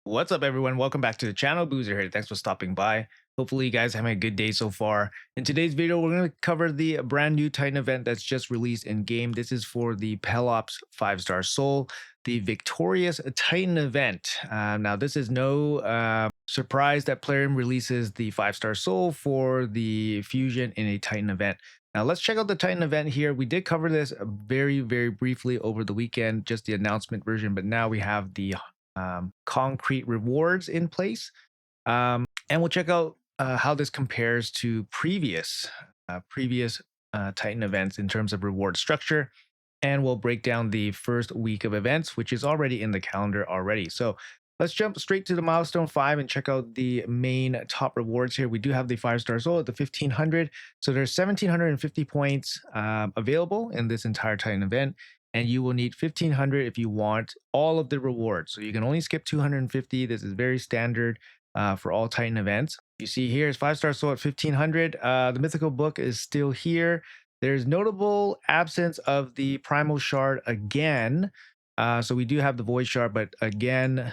What's up, everyone? Welcome back to the channel. Boozer here. Thanks for stopping by. Hopefully, you guys having a good day so far. In today's video, we're going to cover the brand new Titan event that's just released in game. This is for the Pelops 5-star Soul, the Victorious Titan event. Now, this is no surprise that Plarium releases the 5-star Soul for the Fusion in a Titan event. Now, let's check out the Titan event here. We did cover this very, very briefly over the weekend, just the announcement version, but now we have the concrete rewards in place. And we'll check out how this compares to previous Titan events in terms of reward structure. And we'll break down the first week of events, which is already in the calendar already. So let's jump straight to the milestone 5 and check out the main top rewards here. We do have the 5-star soul at the 1500. So there's 1750 points available in this entire Titan event. And you will need 1500 if you want all of the rewards. So you can only skip 250. This is very standard for all Titan events. You see here is 5-star soul at 1500. The mythical book is still here. There's notable absence of the primal shard again. So we do have the void shard, but again,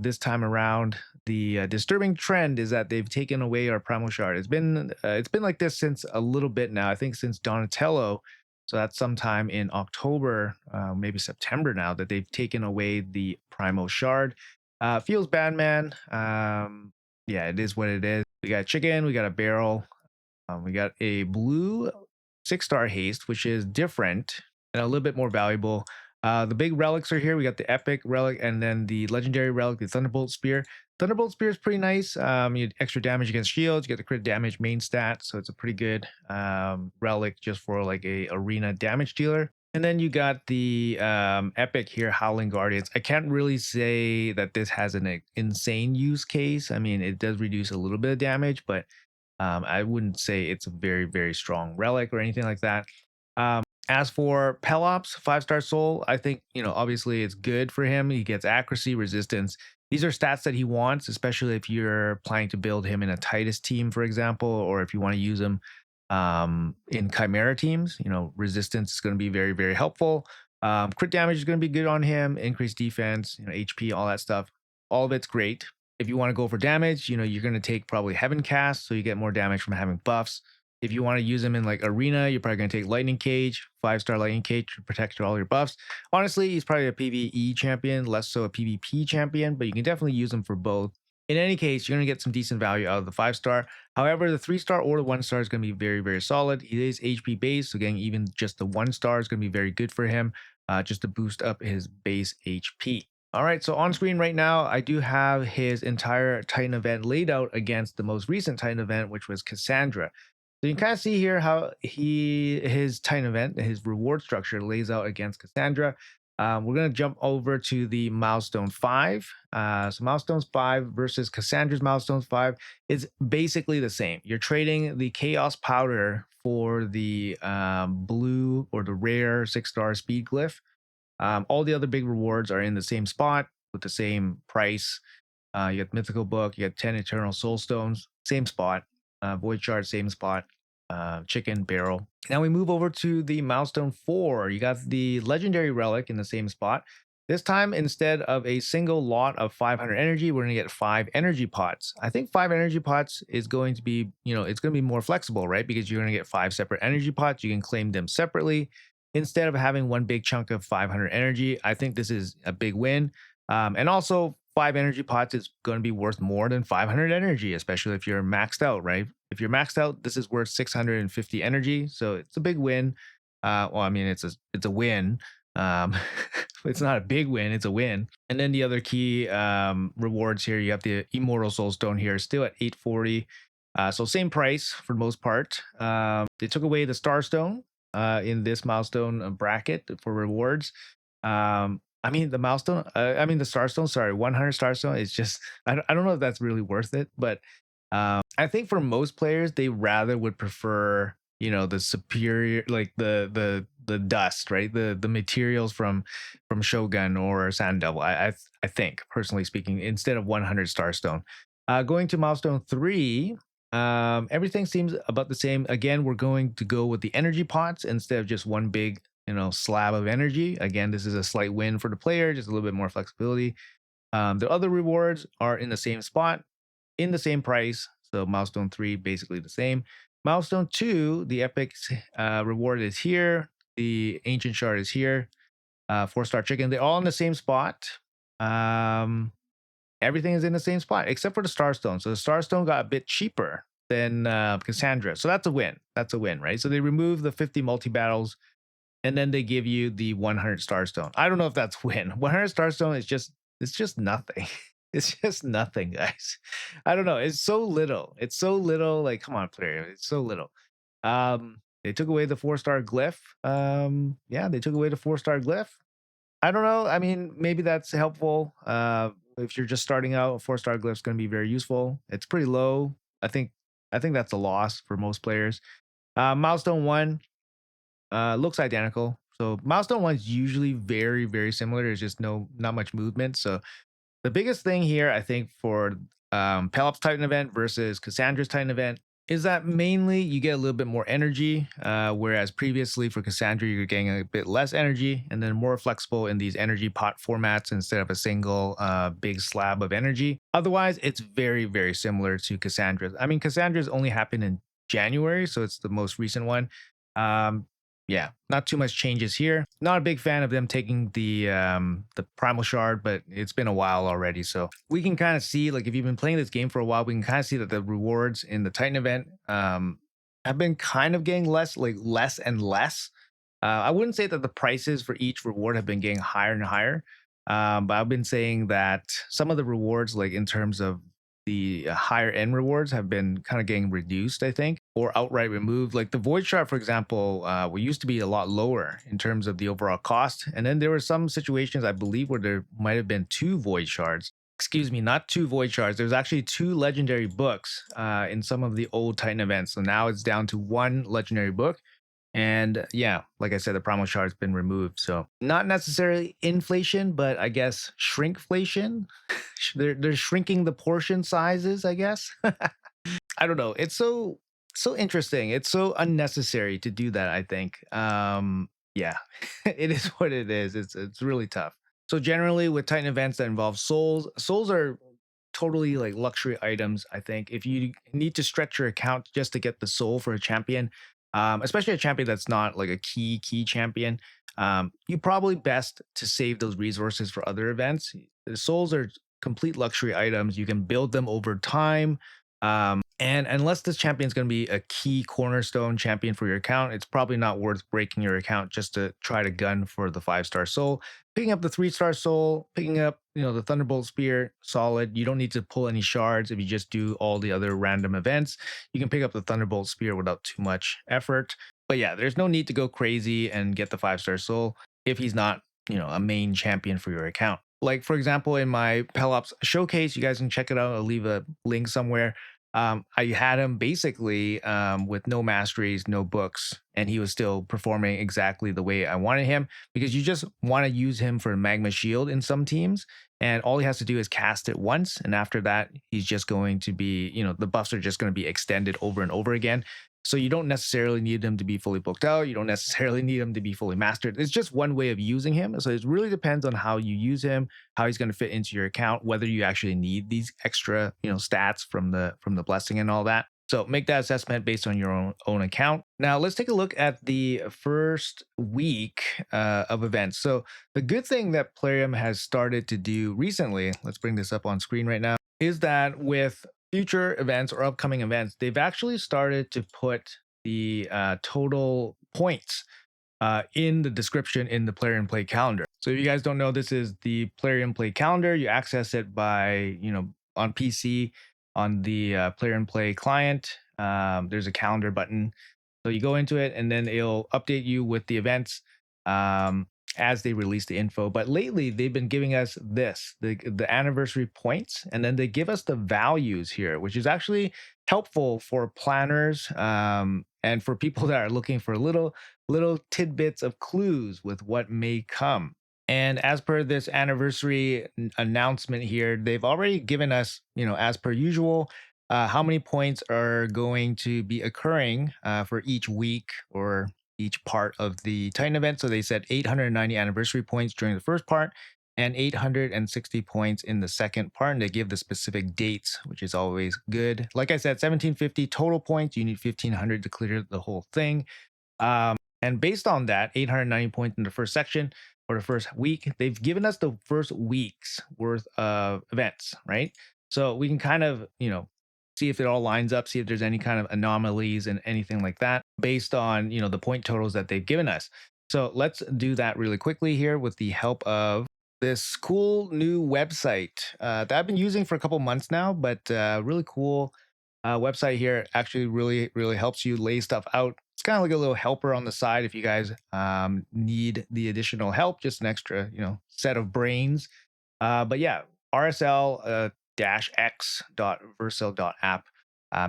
this time around, the disturbing trend is that they've taken away our primal shard. It's been like this since a little bit now. I think since Donatello. So that's sometime in October, maybe September now, that they've taken away the primal shard. Feels bad, man. Yeah, it is what it is. We got chicken, we got a barrel, we got a blue 6-star haste, which is different and a little bit more valuable. The big relics are here. We got the epic relic and then the legendary relic, the Thunderbolt Spear. Thunderbolt Spear is pretty nice. You get extra damage against shields. You get the crit damage main stat, so it's a pretty good relic just for like a arena damage dealer. And then you got the epic here, Howling Guardians. I can't really say that this has an insane use case. I mean, it does reduce a little bit of damage, but I wouldn't say it's a very, very strong relic or anything like that. As for Pelops, 5-star soul, I think, obviously it's good for him. He gets accuracy, resistance. These are stats that he wants, especially if you're planning to build him in a Titus team, for example, or if you want to use him in Chimera teams. Resistance is going to be very, very helpful. Crit damage is going to be good on him, increased defense, HP, all that stuff. All of it's great. If you want to go for damage, you're going to take probably Heaven Cast, so you get more damage from having buffs. If you want to use them in like arena, you're probably going to take Lightning Cage, 5-star Lightning Cage to protect all your buffs. Honestly, he's probably a PvE champion, less so a PvP champion, but you can definitely use him for both. In any case, you're going to get some decent value out of the 5-star. However, the 3-star or the 1-star is going to be very, very solid. He is HP based, so getting even just the 1-star is going to be very good for him, just to boost up his base HP. All right, so on screen right now, I do have his entire Titan event laid out against the most recent Titan event, which was Cassandra. So you can kind of see here how his Titan event, his reward structure lays out against Cassandra. We're going to jump over to the milestone 5. So milestones 5 versus Cassandra's milestones 5 is basically the same. You're trading the chaos powder for the blue or the rare 6-star speed glyph. All the other big rewards are in the same spot with the same price. You got mythical book, you got 10 eternal soul stones, same spot. Void shard, same spot. Chicken, barrel. Now we move over to the milestone 4. You got the legendary relic in the same spot. This time, instead of a single lot of 500 energy, we're going to get 5 energy pots. I think 5 energy pots is going to be, it's going to be more flexible, right? Because you're going to get 5 separate energy pots. You can claim them separately instead of having one big chunk of 500 energy. I think this is a big win. And also, 5 energy pots is going to be worth more than 500 energy, especially if you're maxed out, right? If you're maxed out, this is worth 650 energy, so it's a big win. Well, I mean, it's a win. It's not a big win, it's a win. And then the other key rewards here, you have the Immortal Soulstone here, still at 840. So same price for the most part. They took away the Starstone in this milestone bracket for rewards. I mean, the milestone, the Starstone, sorry, 100 Starstone is just, I don't know if that's really worth it, but I think for most players, they rather would prefer, the superior, like the dust, right? The materials from Shogun or Sand Devil, I think, personally speaking, instead of 100 Starstone. Going to milestone 3, everything seems about the same. Again, we're going to go with the energy pots instead of just one big slab of energy. Again, this is a slight win for the player, just a little bit more flexibility. The other rewards are in the same spot, in the same price. So milestone 3, basically the same. Milestone 2, the epic reward is here. The ancient shard is here. 4-star chicken. They're all in the same spot. Um, Everything is in the same spot except for the Starstone. So the Starstone got a bit cheaper than Cassandra. So that's a win. That's a win, right? So they remove the 50 multi battles and then they give you the 100 Starstone. I don't know if that's win. 100 Starstone is just, it's just nothing. It's just nothing, guys. I don't know. It's so little. It's so little. Like, come on, player. It's so little. They took away the 4-star glyph. Yeah, they took away the 4-star glyph. I don't know. I mean, maybe that's helpful. If you're just starting out, a 4-star glyph is going to be very useful. It's pretty low. I think. I think that's a loss for most players. Milestone 1 looks identical. So milestone 1 is usually very, very similar. There's just not much movement. So the biggest thing here, I think, for Pelops Titan event versus Cassandra's Titan event is that mainly you get a little bit more energy, whereas previously for Cassandra, you're getting a bit less energy and then more flexible in these energy pot formats instead of a single big slab of energy. Otherwise, it's very, very similar to Cassandra's. I mean, Cassandra's only happened in January, so it's the most recent one. Um, yeah, not too much changes here. Not a big fan of them taking the primal shard, but it's been a while already, so we can kind of see, like, if you've been playing this game for a while, we can kind of see that the rewards in the Titan event have been kind of getting less and less. I wouldn't say that the prices for each reward have been getting higher and higher, but I've been saying that some of the rewards, like in terms of the higher end rewards, have been kind of getting reduced, I think, or outright removed. Like the Void Shard, for example, used to be a lot lower in terms of the overall cost. And then there were some situations, I believe, where there might have been 2 Void Shards. Excuse me, not 2 Void Shards. There's actually 2 legendary books in some of the old Titan events. So now it's down to 1 legendary book. And yeah, like I said, the primal shard's been removed. So not necessarily inflation, but I guess shrinkflation. They're shrinking the portion sizes, I guess. I don't know. It's so interesting. It's so unnecessary to do that, I think. Yeah, it is what it is. It's really tough. So generally with Titan events that involve souls are totally like luxury items, I think. If you need to stretch your account just to get the soul for a champion, especially a champion that's not like a key champion, you probably best to save those resources for other events. The souls are complete luxury items. You can build them over time. And unless this champion is going to be a key cornerstone champion for your account, it's probably not worth breaking your account just to try to gun for the 5-star soul. Picking up the 3-star soul, picking up, the Thunderbolt Spear, solid. You don't need to pull any shards if you just do all the other random events. You can pick up the Thunderbolt Spear without too much effort. But yeah, there's no need to go crazy and get the 5-star soul if he's not, a main champion for your account. Like, for example, in my Pelops showcase, you guys can check it out. I'll leave a link somewhere. I had him basically with no masteries, no books, and he was still performing exactly the way I wanted him, because you just want to use him for Magma Shield in some teams, and all he has to do is cast it once, and after that, he's just going to be, the buffs are just going to be extended over and over again. So you don't necessarily need him to be fully booked out. You don't necessarily need him to be fully mastered. It's just one way of using him. So it really depends on how you use him, how he's going to fit into your account, whether you actually need these extra, stats from the blessing and all that. So make that assessment based on your own account. Now let's take a look at the first week of events. So the good thing that Plarium has started to do recently, let's bring this up on screen right now, is that with future events or upcoming events, they've actually started to put the total points in the description in the Plarium Play calendar. So if you guys don't know, this is the Plarium Play calendar. You access it by, on PC on the Plarium Play client. There's a calendar button. So you go into it and then it'll update you with the events as they release the info. But lately they've been giving us the anniversary points, and then they give us the values here, which is actually helpful for planners and for people that are looking for little tidbits of clues with what may come. And as per this anniversary announcement here, they've already given us, as per usual, how many points are going to be occurring for each week or each part of the Titan event. So they said 890 anniversary points during the first part, and 860 points in the second part. And they give the specific dates, which is always good. Like I said, 1750 total points. You need 1500 to clear the whole thing. And based on that, 890 points in the first section or the first week, they've given us the first week's worth of events, right? So we can kind of, see if it all lines up, see if there's any kind of anomalies and anything like that based on, the point totals that they've given us. So let's do that really quickly here with the help of this cool new website that I've been using for a couple months now, but really cool website here. Actually really helps you lay stuff out. It's kind of like a little helper on the side if you guys need the additional help, just an extra set of brains. But yeah, rsl x.vercel.app.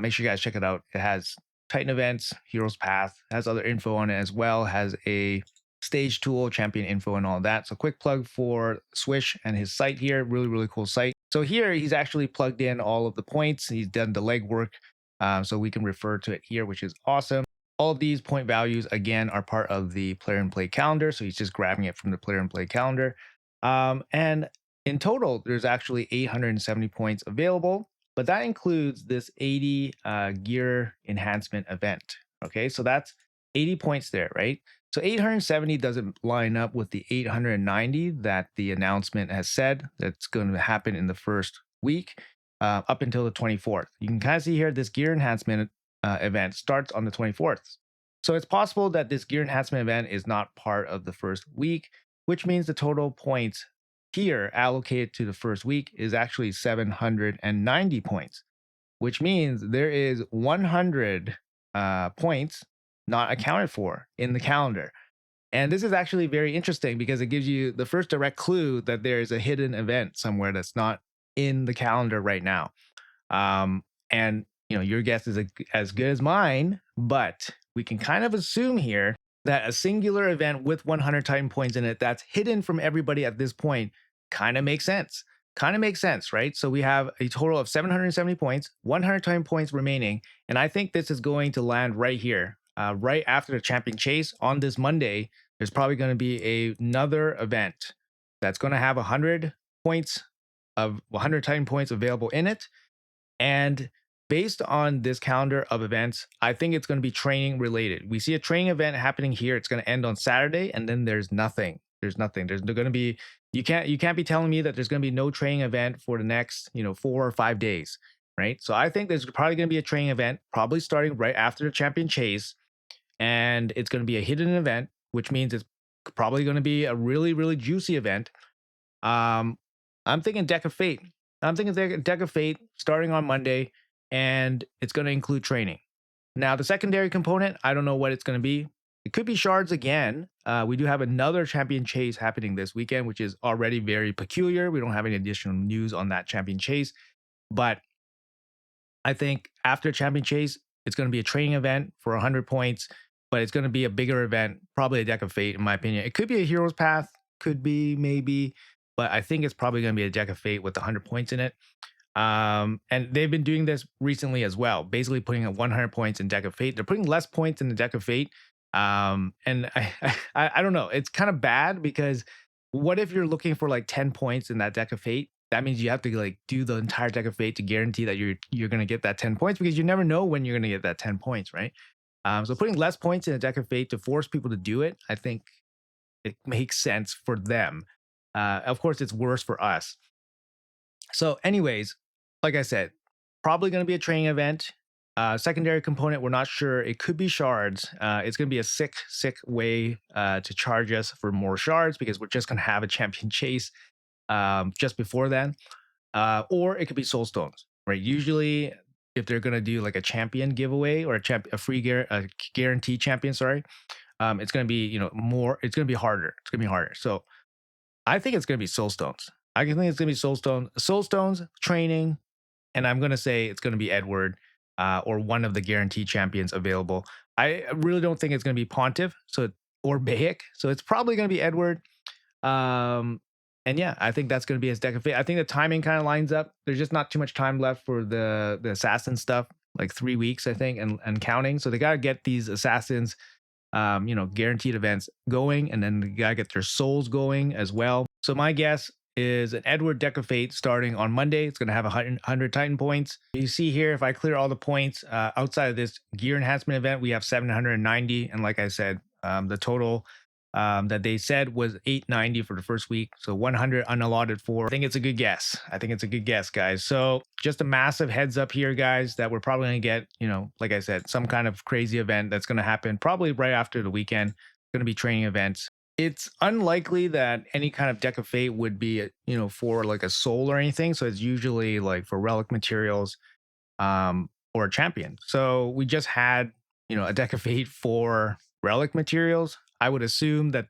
Make sure you guys check it out. It has Titan events, Heroes Path, has other info on it as well, has a stage tool, champion info, and all that. So quick plug for Swish and his site here. Really cool site. So here he's actually plugged in all of the points. He's done the legwork, so we can refer to it here, which is awesome. All of these point values again are part of the player and play calendar. So he's just grabbing it from the player and play calendar. And in total, there's actually 870 points available, but that includes this 80 gear enhancement event. Okay, so that's 80 points there, right? So 870 doesn't line up with the 890 that the announcement has said that's going to happen in the first week up until the 24th. You can kind of see here this gear enhancement event starts on the 24th. So it's possible that this gear enhancement event is not part of the first week, which means the total points here allocated to the first week is actually 790 points, which means there is 100 points not accounted for in the calendar. And this is actually very interesting because it gives you the first direct clue that there is a hidden event somewhere that's not in the calendar right now. And your guess is as good as mine, but we can kind of assume here that a singular event with 100 Titan points in it that's hidden from everybody at this point kind of makes sense. Right? So we have a total of 770 points, 100 Titan points remaining, and I think this is going to land right here, right after the champion chase on this Monday. There's probably going to be another event that's going to have 100 points of 100 Titan points available in it, and based on this calendar of events, I think it's going to be training related. We see a training event happening here. It's going to end on Saturday, and then there's nothing. There's going to be you can't be telling me that there's going to be no training event for the next 4 or 5 days, right? So I think there's probably going to be a training event, probably starting right after the champion chase, and it's going to be a hidden event, which means it's probably going to be a really juicy event. I'm thinking Deck of Fate. I'm thinking Deck of Fate starting on Monday, and it's going to include training. Now, the secondary component, I don't know what it's going to be. It could be shards again. We do have another champion chase happening this weekend, which is already very peculiar. We don't have any additional news on that champion chase, but I think after champion chase, it's going to be a training event for 100 points, but it's going to be a bigger event, probably a Deck of Fate, in my opinion. It could be a Heroes Path, could be maybe, but I think it's probably going to be a Deck of Fate with 100 points in it. And they've been doing this recently as well, basically putting 100 points in Deck of Fate. They're putting less points in the Deck of Fate. And I don't know. It's kind of bad because what if you're looking for like 10 points in that Deck of Fate? That means you have to like do the entire Deck of Fate to guarantee that you're going to get that 10 points, because you never know when you're going to get that 10 points, right? So putting less points in a Deck of Fate to force people to do it, I think it makes sense for them. Of course, it's worse for us. So anyways, like I said, probably going to be a training event. Secondary component, we're not sure. It could be shards. It's going to be a sick way to charge us for more shards, because we're just going to have a champion chase just before then. Or it could be soul stones, right? Usually, if they're going to do like a champion giveaway or a free guarantee champion, sorry, it's going to be more. It's going to be harder. It's going to be harder. So I think it's going to be soul stones. I think it's going to be soul stones training, and I'm going to say it's going to be Edward. Or one of the guaranteed champions available. I really don't think it's going to be Pontiff or Bayek. So it's probably going to be Edward. And yeah, I think that's going to be his Deck of Fate. I think the timing kind of lines up. There's just not too much time left for the assassin stuff, like 3 weeks, I think, and counting. So they got to get these assassins guaranteed events going, and then they gotta get their souls going as well. So my guess is an Edward Deck of Fate starting on Monday. It's going to have 100 Titan points. You see here, if I clear all the points outside of this gear enhancement event, we have 790. And like I said, the total that they said was 890 for the first week. So 100 unallotted for. I think it's a good guess. I think it's a good guess, guys. So just a massive heads up here, guys, that we're probably going to get, like I said, some kind of crazy event that's going to happen probably right after the weekend. Going to be training events. It's unlikely that any kind of Deck of Fate would be, for like a soul or anything. So it's usually like for relic materials, or a champion. So we just had, a Deck of Fate for relic materials. I would assume that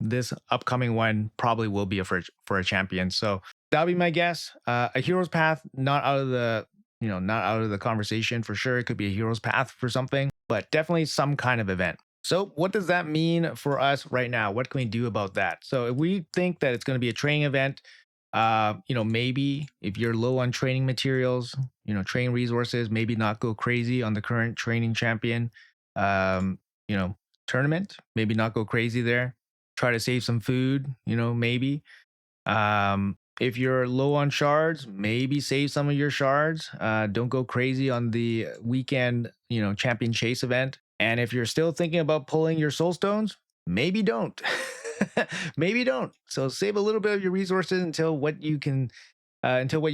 this upcoming one probably will be for a champion. So that'll be my guess. A hero's path, not out of the conversation for sure. It could be a hero's path for something, but definitely some kind of event. So what does that mean for us right now? What can we do about that? So if we think that it's going to be a training event, maybe if you're low on training materials, training resources, maybe not go crazy on the current training champion, tournament, maybe not go crazy there. Try to save some food, maybe. If you're low on shards, maybe save some of your shards. Don't go crazy on the weekend, champion chase event. And if you're still thinking about pulling your soul stones, maybe don't. Maybe don't. So save a little bit of your resources until what you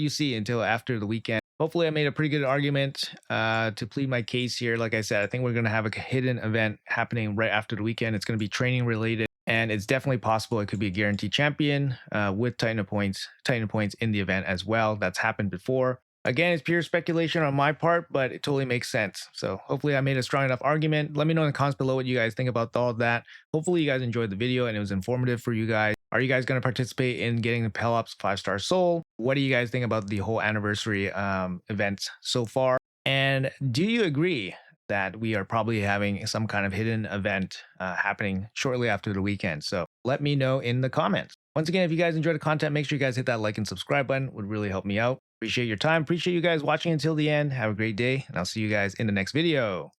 see until after the weekend. Hopefully I made a pretty good argument to plead my case here. Like I said, I think we're going to have a hidden event happening right after the weekend. It's going to be training related, and it's definitely possible it could be a guaranteed champion with Titan points in the event as well. That's happened before. Again, it's pure speculation on my part, but it totally makes sense. So hopefully I made a strong enough argument. Let me know in the comments below what you guys think about all of that. Hopefully you guys enjoyed the video and it was informative for you guys. Are you guys going to participate in getting the Pelops 5-star soul? What do you guys think about the whole anniversary events so far? And do you agree that we are probably having some kind of hidden event happening shortly after the weekend? So let me know in the comments. Once again, if you guys enjoyed the content, make sure you guys hit that like and subscribe button. It would really help me out. Appreciate your time. Appreciate you guys watching until the end. Have a great day, and I'll see you guys in the next video.